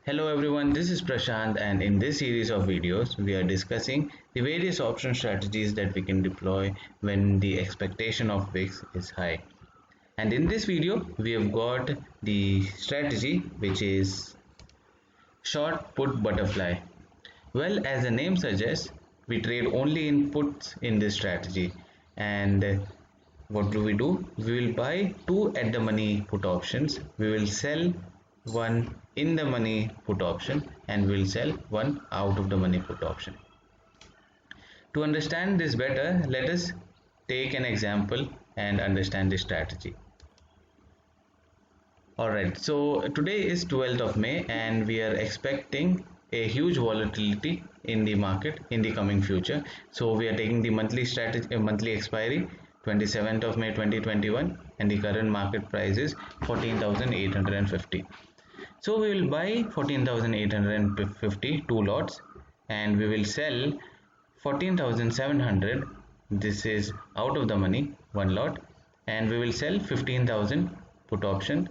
Hello everyone, this is Prashant, and in this series of videos we are discussing the various option strategies that we can deploy when the expectation of VIX is high. And in this video we have got the strategy which is short put butterfly. Well, as the name suggests, we trade only in puts in this strategy. And what do? We will buy two at the money put options, we will sell one in the money put option, and we will sell one out of the money put option. To understand this better, let us take an example and understand this strategy. Alright, so today is 12th of May and we are expecting a huge volatility in the market in the coming future. So we are taking the monthly strategy, monthly expiry 27th of May 2021, and the current market price is 14,850. So we will buy 14,850 two lots, and we will sell 14,700. This is out of the money one lot, and we will sell 15,000 put option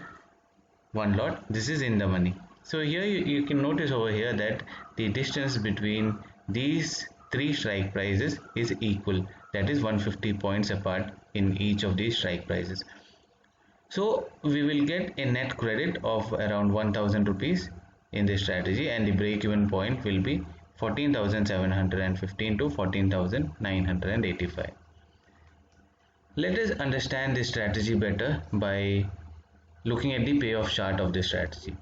one lot. This is in the money. So here you can notice over here that the distance between these three strike prices is equal, that is 150 points apart in each of these strike prices. So we will get a net credit of around 1000 rupees in this strategy, and the break even point will be 14,715 to 14,985. Let us understand this strategy better by looking at the payoff chart of this strategy.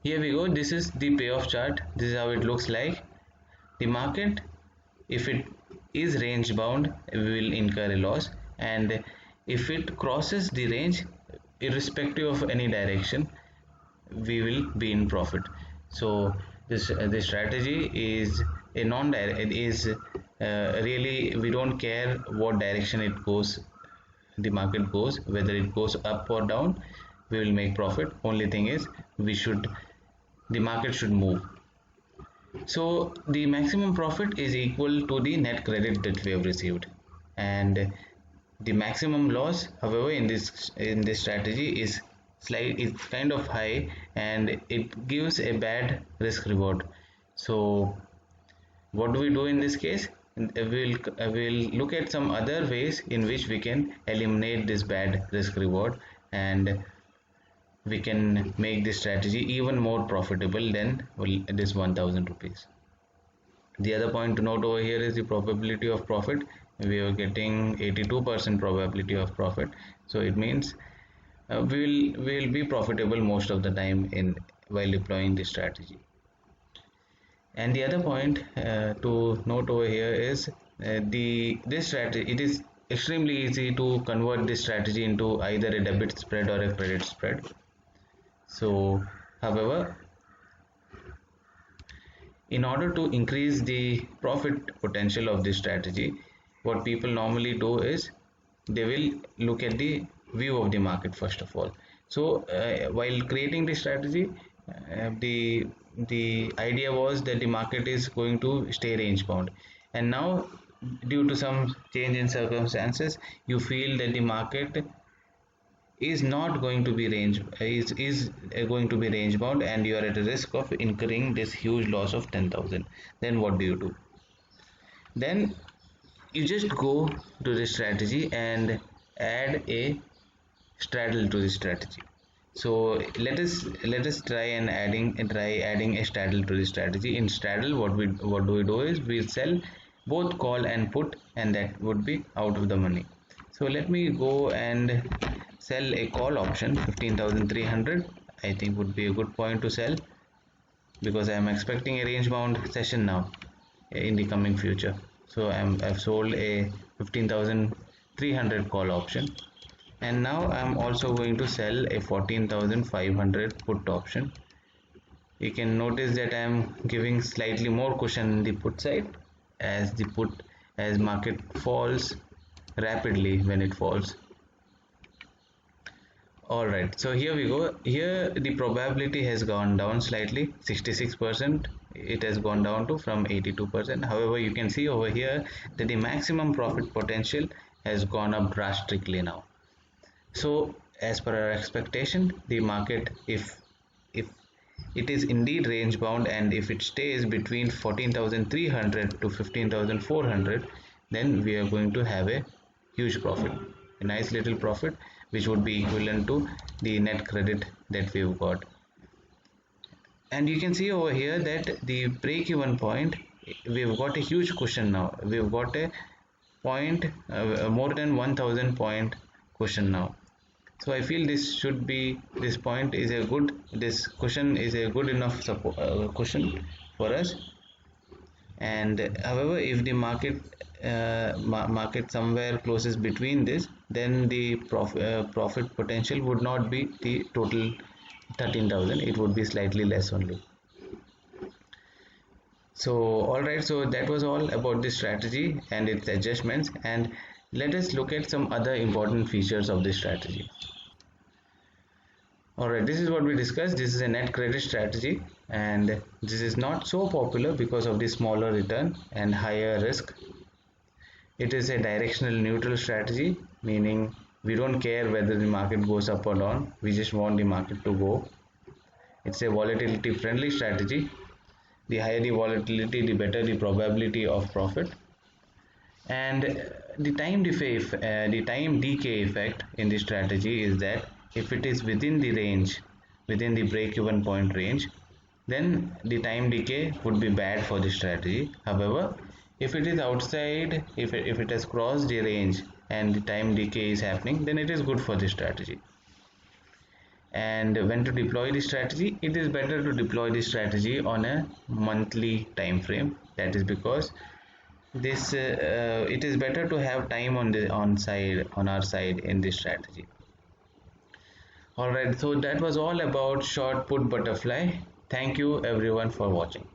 Here we go. This is the payoff chart. This is how it looks like. The market, if it is range bound, we will incur a loss, and if it crosses the range, irrespective of any direction, we will be in profit. So this strategy is a non-direct. It is really, we don't care what direction it goes, the market goes, whether it goes up or down, we will make profit. Only thing is the market should move. So the maximum profit is equal to the net credit that we have received, and the maximum loss, however, in this strategy is kind of high, and it gives a bad risk reward. So what do we do in this case? We'll look at some other ways in which we can eliminate this bad risk reward, and we can make this strategy even more profitable than this 1000 rupees. The other point to note over here is the probability of profit. We are getting 82% probability of profit, so it means we will be profitable most of the time while deploying this strategy. And the other point to note over here is this strategy, it is extremely easy to convert this strategy into either a debit spread or a credit spread. So however, in order to increase the profit potential of this strategy, what people normally do is they will look at the view of the market first of all. So while creating the strategy, the idea was that the market is going to stay range bound, and now due to some change in circumstances, you feel that the market is not going to be is going to be range bound, and you are at a risk of incurring this huge loss of 10,000. Then what do? Then you just go to the strategy and add a straddle to the strategy. So let us try adding a straddle to the strategy. In straddle, what do we do is we sell both call and put, and that would be out of the money. So let me go and sell a call option 15,300. I think would be a good point to sell, because I am expecting a range bound session now in the coming future. So I've sold a 15,300 call option, and now I'm also going to sell a 14,500 put option. You can notice that I'm giving slightly more cushion in the put side, as market falls rapidly when it falls. Alright, so here we go. Here the probability has gone down slightly, 66%. It has gone down to from 82%. However, you can see over here that the maximum profit potential has gone up drastically now. So as per our expectation, the market, if it is indeed range bound, and if it stays between 14,300 to 15,400, then we are going to have a huge profit, a nice little profit, which would be equivalent to the net credit that we've got. And you can see over here that the break-even point, we've got a huge cushion now. We've got a point, more than 1000 point cushion now. So I feel this should be, this point is a good, this cushion is a good enough support, cushion for us. And however, if the market somewhere closes between this, then the profit potential would not be the total 13,000, it would be slightly less only. So alright, so that was all about this strategy and its adjustments, and let us look at some other important features of this strategy. Alright, this is what we discussed. This is a net credit strategy, and this is not so popular because of the smaller return and higher risk. It is a directional neutral strategy, meaning we don't care whether the market goes up or down, we just want the market to go. It's a volatility friendly strategy. The higher the volatility, the better the probability of profit. And the time decay effect in this strategy is that if it is within the range, within the break-even point range, then the time decay would be bad for the strategy. However, if it is outside, if it has crossed the range and the time decay is happening, then it is good for the strategy. And when to deploy the strategy, it is better to deploy the strategy on a monthly time frame. That is because this it is better to have time on our side in this strategy. Alright, so that was all about short put butterfly. Thank you everyone for watching.